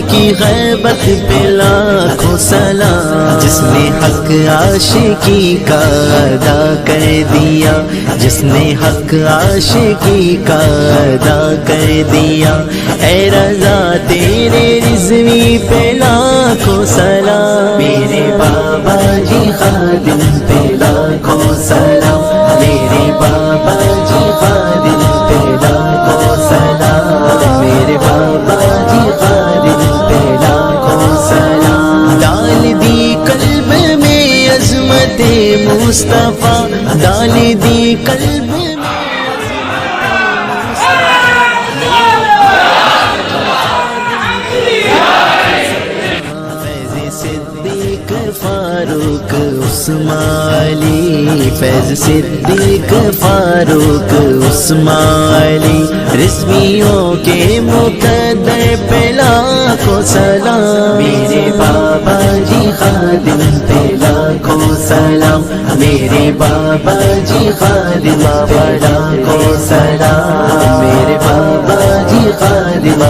کی غیبت پہ لاکھوں سلام، جس نے حق عاشقی کا ادا کر دیا، جس نے حق عاشقی کا ادا کر دیا، اے رضا تیرے رضوی پہ لاکھوں سلام، میرے بابا جی خادم پہ لاکھوں سلام، میرے بابا جی خادم پہ لاکھوں سلام، میرے بابا جی خادم پہ لاکھوں سلام، ڈال دی قلب میں عظمت مصطفیٰ، ڈال دی قلب میں صدیق فاروق عثمان علی، فیض صدیق فاروق عثمان علی، رضویوں کے مقدر پہ لاکھوں سلام، میرے بابا جی خادم پہ لاکھوں سلام، میرے بابا جی خادم پہ لاکھوں سلام، میرے بابا جی خادم